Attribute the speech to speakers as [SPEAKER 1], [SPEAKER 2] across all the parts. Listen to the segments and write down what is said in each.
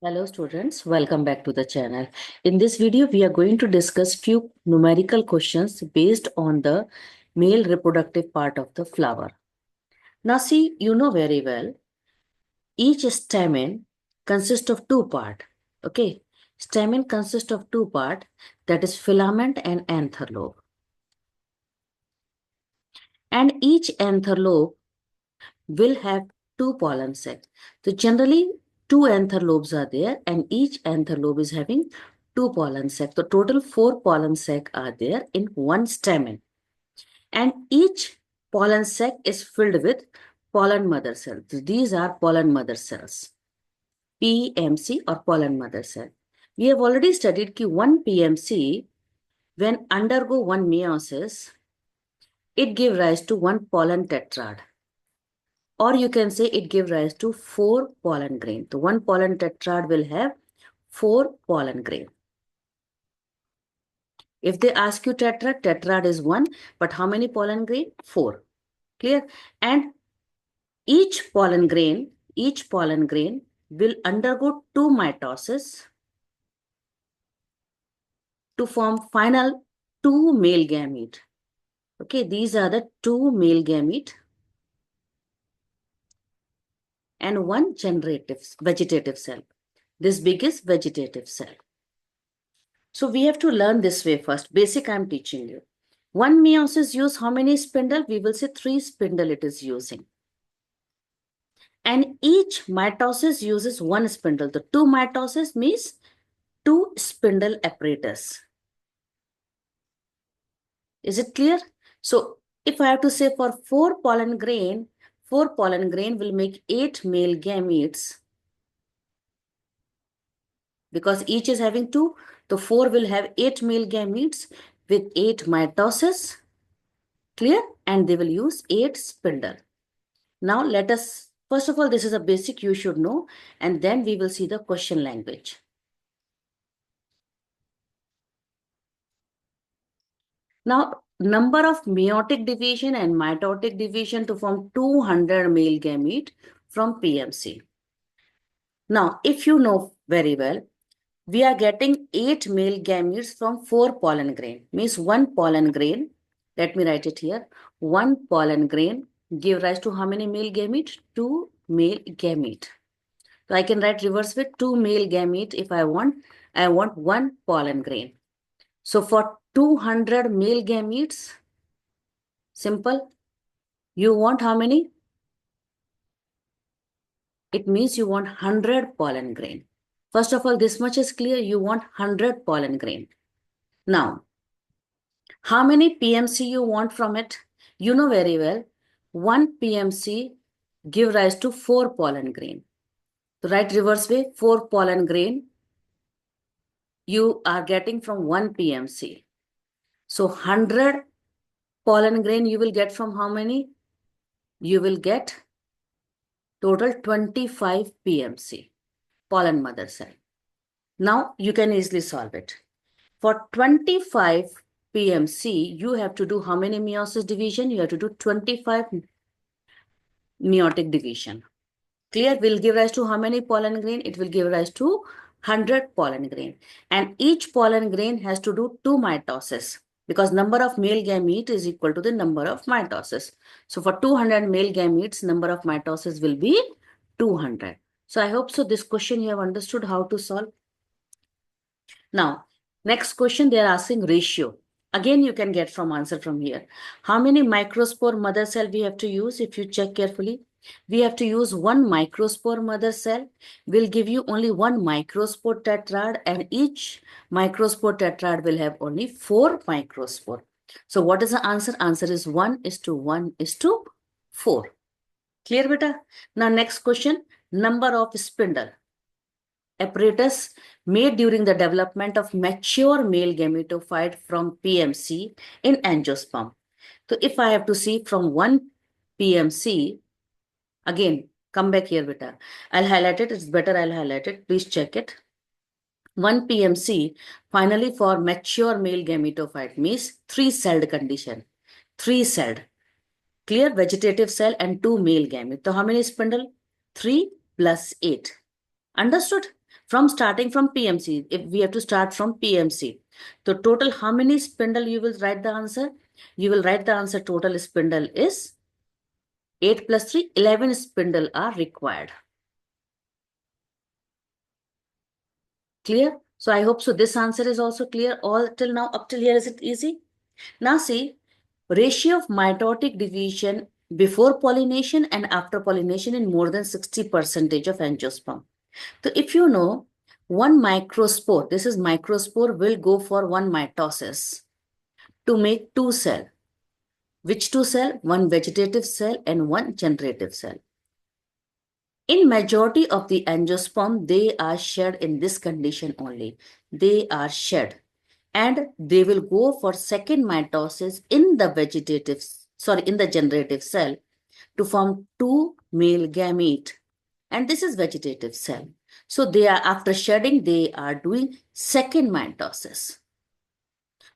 [SPEAKER 1] Hello students, welcome back to the channel. In this video, we are going to discuss few numerical questions based on the male reproductive part of the flower. Now see, you know very well, each stamen consists of two parts. Okay, stamen consists of two parts, that is filament and anther lobe. And each anther lobe will have two pollen sacs. So generally, two anther lobes are there and each anther lobe is having two pollen sacs. So total four pollen sacs are there in one stamen. And each pollen sac is filled with pollen mother cells. These are pollen mother cells. PMC or pollen mother cell. We have already studied that one PMC, when undergo one meiosis, it gives rise to one pollen tetrad. Or you can say it gives rise to four pollen grain. So one pollen tetrad will have four pollen grain. If they ask you tetrad, tetrad is one, but how many pollen grain? Four. Clear? And each pollen grain will undergo two mitosis to form final two male gamete. Okay, these are the two male gamete and one vegetative cell. This big is vegetative cell. So we have to learn this way first. Basic I'm teaching you. One meiosis use how many spindle? We will say 3 spindle it is using. And each mitosis uses one spindle. The two mitosis means two spindle apparatus. Is it clear? So if I have to say for four pollen grain will make 8 male gametes. Because each is having two, so 4 will have 8 male gametes with 8 mitosis. Clear? And they will use 8 spindle. Now let us, first of all, this is a basic you should know, and then we will see the question language. Now, number of meiotic division and mitotic division to form 200 male gamete from PMC. Now, if you know very well, we are getting 8 male gametes from 4 pollen grain. Means one pollen grain, let me write it here, one pollen grain give rise to how many male gamete? 2 male gamete. So I can write reverse with 2 male gamete if I want one pollen grain. So for 200 male gametes, simple, you want how many? It means you want 100 pollen grain. First of all, this much is clear, you want 100 pollen grain. Now, how many PMC you want from it? You know very well, one PMC give rise to 4 pollen grain. So write reverse way, 4 pollen grain you are getting from one PMC. So 100 pollen grain you will get from how many? You will get total 25 PMC, pollen mother cell. Now you can easily solve it. For 25 PMC, you have to do how many meiosis division? You have to do 25 meiotic division. Clear? Will give rise to how many pollen grain? It will give rise to 100 pollen grain. And each pollen grain has to do 2 mitosis because number of male gamete is equal to the number of mitosis. So for 200 male gametes, number of mitosis will be 200. So I hope so this question you have understood how to solve. Now, next question they are asking ratio. Again, you can get from answer from here. How many microspore mother cell we have to use? If you check carefully, we have to use one microspore mother cell. Will give you only one microspore tetrad, and each microspore tetrad will have only 4 microspore. So what is the answer? Answer is 1:1:4. Clear, beta? Now next question, number of spindle apparatus made during the development of mature male gametophyte from PMC in angiosperm. So if I have to see from one PMC, again, come back here, beta. I'll highlight it. It's better I'll highlight it. Please check it. One PMC, finally for mature male gametophyte means 3-celled condition. 3-celled. Clear? Vegetative cell and 2 male gamete. So how many spindle? 3 plus 8. Understood? Starting from PMC, if we have to start from PMC, so total how many spindle you will write the answer? You will write the answer total spindle is 8 plus 3, 11 spindle are required. Clear? So I hope so this answer is also clear. All till now, up till here, is it easy? Now see, ratio of mitotic division before pollination and after pollination in more than 60% of angiosperm. So if you know, one microspore, this is microspore, will go for one mitosis to make two cells. Which two cells? One vegetative cell and one generative cell. In majority of the angiosperm, they are shed in this condition only. They are shed. And they will go for second mitosis in the generative cell to form two male gamete. And this is vegetative cell. So they are, after shedding, they are doing second mitosis.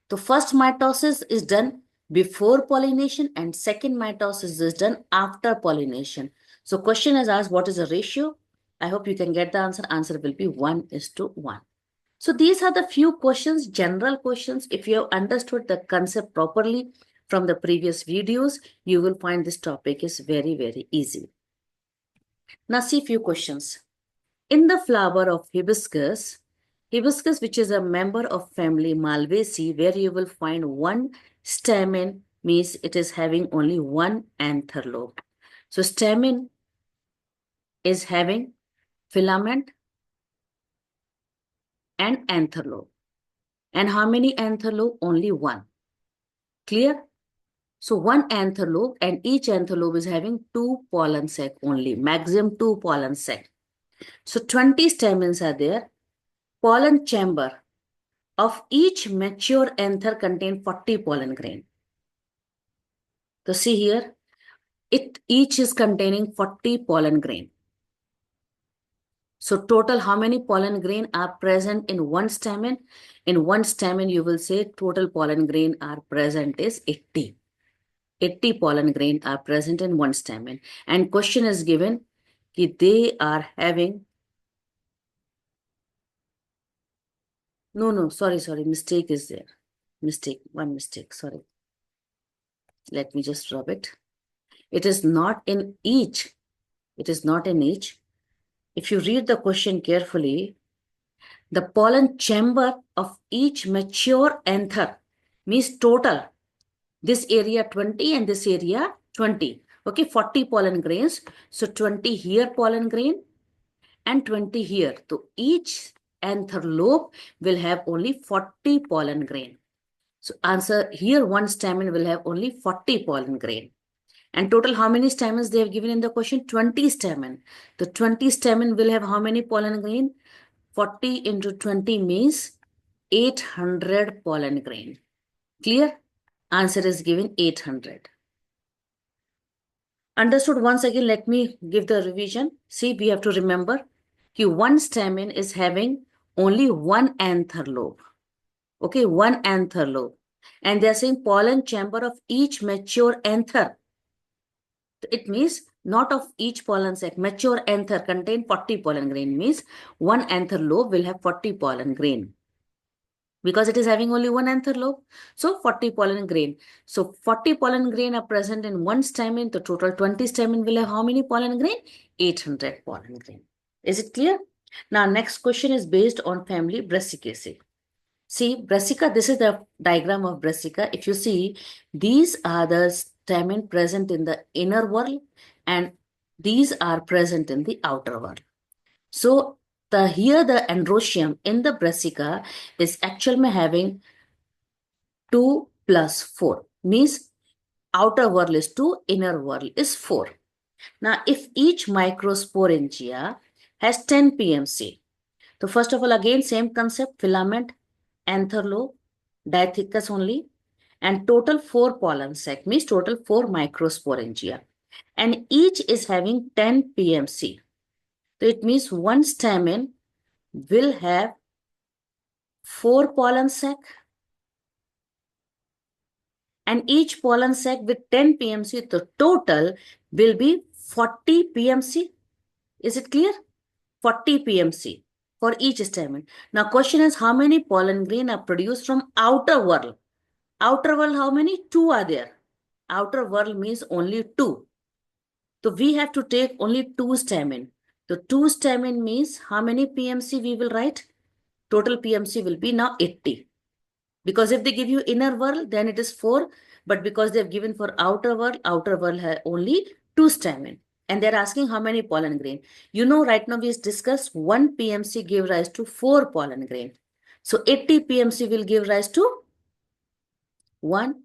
[SPEAKER 1] The first mitosis is done before pollination and second mitosis is done after pollination. So question is asked, what is the ratio? I hope you can get the answer. Answer will be 1:1. So these are the few questions, general questions. If you have understood the concept properly from the previous videos, you will find this topic is very, very easy. Now see few questions. In the flower of hibiscus, which is a member of family Malvaceae, where you will find one stamen, means it is having only one anther lobe. So stamen is having filament and anther lobe. And how many anther lobe? Only one. Clear? So one anther lobe, and each anther lobe is having 2 pollen sac only, maximum 2 pollen sac. So 20 stamens are there. Pollen chamber of each mature anther contain 40 pollen grain. So see here, each is containing 40 pollen grain. So total how many pollen grain are present in one stamen? In one stamen, you will say total pollen grain are present is 80. 80 pollen grain are present in one stamen. And question is given that they are having, sorry, mistake is there. One mistake, sorry. Let me just rub it. It is not in each. It is not in each. If you read the question carefully, the pollen chamber of each mature anther means total. This area 20 and this area 20. Okay, 40 pollen grains. So 20 here pollen grain and 20 here. So each anther lobe will have only 40 pollen grain. So answer here, one stamen will have only 40 pollen grain. And total how many stamens they have given in the question? 20 stamen. The 20 stamen will have how many pollen grain? 40 into 20 means 800 pollen grain. Clear? Answer is given 800. Understood? Once again, let me give the revision. See, we have to remember that one stamen is having only one anther lobe. Okay, one anther lobe. And they are saying pollen chamber of each mature anther. It means not of each pollen sac. Mature anther contain 40 pollen grain, means one anther lobe will have 40 pollen grain. Because it is having only one anther lobe, so 40 pollen grain. So 40 pollen grain are present in one stamen. The total 20 stamen will have how many pollen grain? 800 pollen grain. Is it clear? Now next question is based on family Brassicaceae. See, Brassica, this is the diagram of Brassica. If you see, these are the stamen present in the inner whorl and these are present in the outer whorl. So here the androecium in the Brassica is actually having 2 plus 4, means outer whorl is 2, inner whorl is 4. Now if each microsporangia has 10 PMC, so first of all, again same concept, filament, anther lobe, diathecus only, and total 4 pollen sac, means total 4 microsporangia, and each is having 10 PMC. So it means one stamen will have 4 pollen sac, and each pollen sac with 10 PMC, the total will be 40 PMC. Is it clear? 40 PMC. for each stamen. Now question is how many pollen grain are produced from outer whorl? Outer whorl, how many? 2 are there. Outer whorl means only 2. So we have to take only 2 stamen. The 2 stamen means how many PMC we will write? Total PMC will be now 80. Because if they give you inner whorl, then it is 4. But because they have given for outer whorl has only 2 stamen. And they're asking how many pollen grain. You know, right now we discussed 1 PMC give rise to 4 pollen grain. So 80 PMC will give rise to 1.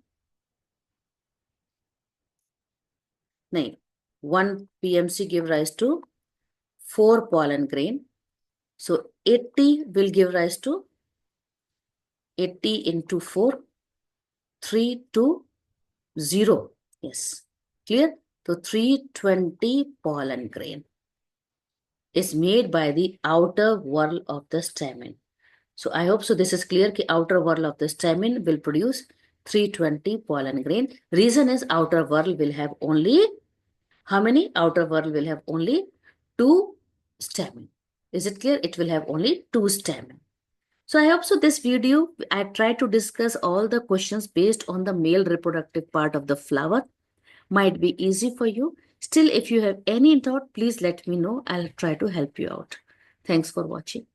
[SPEAKER 1] No, 1 PMC give rise to 4 pollen grain. So 80 will give rise to 80 into 4, 3 to 0. Yes. Clear? So 320 pollen grain is made by the outer whorl of the stamen. So I hope so this is clear that outer whorl of the stamen will produce 320 pollen grain. Reason is outer whorl will have only, how many? Outer whorl will have only 2 stamen. Is it clear? It will have only 2 stamen. So I hope so this video, I try to discuss all the questions based on the male reproductive part of the flower. Might be easy for you. Still, if you have any doubt, please let me know. I'll try to help you out. Thanks for watching.